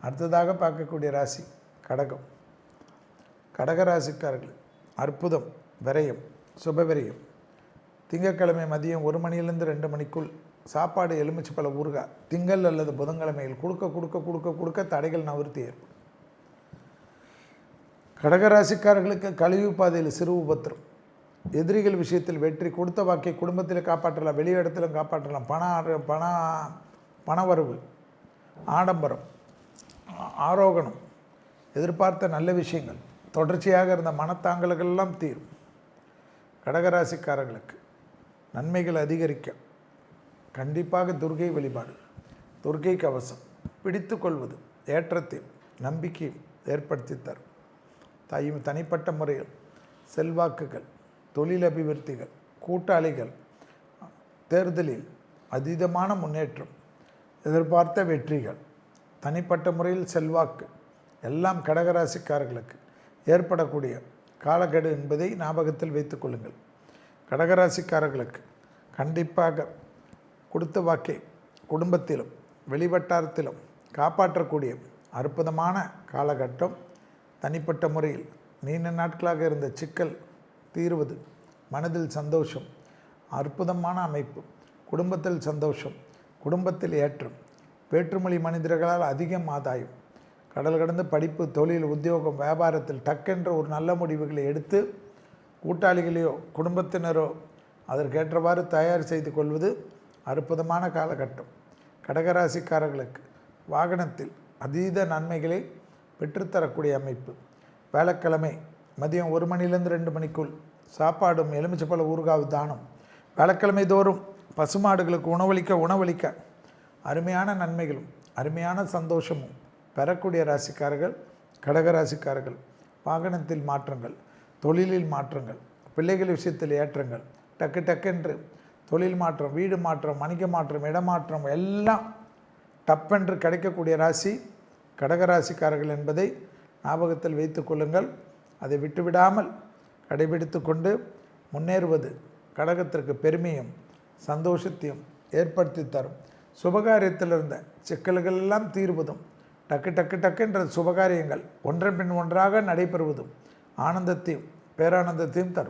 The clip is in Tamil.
அடுத்ததாக பார்க்கக்கூடிய ராசி கடகம். கடகராசிக்காரர்கள் அற்புதம், விரயம், சுபவிரயம். திங்கட்கிழமை மதியம் 1 மணியிலிருந்து 2 மணிக்குள் சாப்பாடு எலுமிச்சை பழ ஊறுகாய் திங்கள் அல்லது புதன்கிழமையில் கொடுக்க தடைகள் நவர்த்தி ஏற்படும். கடகராசிக்காரர்களுக்கு கழிவு பாதையில் சிறு உபத்திரம், எதிரிகள் விஷயத்தில் வெற்றி, கொடுத்த வாக்கை குடும்பத்தில் காப்பாற்றலாம், வெளி இடத்திலும் காப்பாற்றலாம். பணவரவு, ஆடம்பரம், ஆரோகணம், எதிர்பார்த்த நல்ல விஷயங்கள், தொடர்ச்சியாக இருந்த மனத்தாங்கல்களெல்லாம் தீரும். கடகராசிக்காரர்களுக்கு நன்மைகள் அதிகரிக்க கண்டிப்பாக துர்க்கை வழிபாடு, துர்க்கை கவசம் பிடித்து கொள்வது ஏற்றத்தில் நம்பிக்கை ஏற்படுத்தி தரும். தனிப்பட்ட முறையில் செல்வாக்குகள், தொழில் அபிவிருத்திகள், கூட்டாளிகள், தேர்தலில் அதீதமான முன்னேற்றம், எதிர்பார்த்த வெற்றிகள், தனிப்பட்ட முறையில் செல்வாக்கு எல்லாம் கடகராசிக்காரர்களுக்கு ஏற்படக்கூடிய காலக்கெடு என்பதை ஞாபகத்தில் வைத்துக் கொள்ளுங்கள். கடகராசிக்காரர்களுக்கு கண்டிப்பாக கொடுத்த வாக்கை குடும்பத்திலும் வெளிவட்டாரத்திலும் காப்பாற்றக்கூடிய அற்புதமான காலகட்டம். தனிப்பட்ட முறையில் நீண்ட நாட்களாக இருந்த சிக்கல் தீர்வது, மனதில் சந்தோஷம், அற்புதமான அமைப்பு, குடும்பத்தில் சந்தோஷம், குடும்பத்தில் ஏற்றம், வேற்றுமொழி மனிதர்களால் அதிகம் ஆதாயம், கடல் கடந்த படிப்பு, தொழில், உத்தியோகம், வியாபாரத்தில் டக்கென்ற ஒரு நல்ல முடிவுகளை எடுத்து கூட்டாளிகளையோ குடும்பத்தினரோ அதற்கேற்றவாறு தயார் செய்து கொள்வது அற்புதமான காலகட்டம். கடகராசிக்காரர்களுக்கு வாகனத்தில் அதீத நன்மைகளை பெற்றுத்தரக்கூடிய அமைப்பு. வேலைக்கிழமை மதியம் 1 மணியிலிருந்து 2 மணிக்குள் சாப்பாடும் எலுமிச்சப்பழ ஊறுகாவு தானம். வேலைக்கிழமை தோறும் பசுமாடுகளுக்கு உணவளிக்க அருமையான நன்மைகளும் அருமையான சந்தோஷமும் பெறக்கூடிய ராசிக்காரர்கள் கடகராசிக்காரர்கள். வாகனத்தில் மாற்றங்கள், தொழிலில் மாற்றங்கள், பிள்ளைகள் விஷயத்தில் ஏற்றங்கள், டக்கென்று தொழில் மாற்றம், வீடு மாற்றம், வணிக மாற்றம், இடமாற்றம் எல்லாம் டப்பென்று கிடைக்கக்கூடிய ராசி கடகராசிக்காரர்கள் என்பதை ஞாபகத்தில் வைத்து கொள்ளுங்கள். அதை விட்டுவிடாமல் கடைபிடித்து கொண்டு முன்னேறுவது கடகத்திற்கு பெருமையும் சந்தோஷத்தையும் ஏற்படுத்தி தரும். சுபகாரியத்தில் இருந்த சிக்கல்கள் எல்லாம் தீர்வதும், டக்கு என்ற சுபகாரியங்கள் ஒன்றன் பின் ஒன்றாக நடைபெறுவதும் ஆனந்தத்தையும் பேரானந்தத்தையும் தரும்.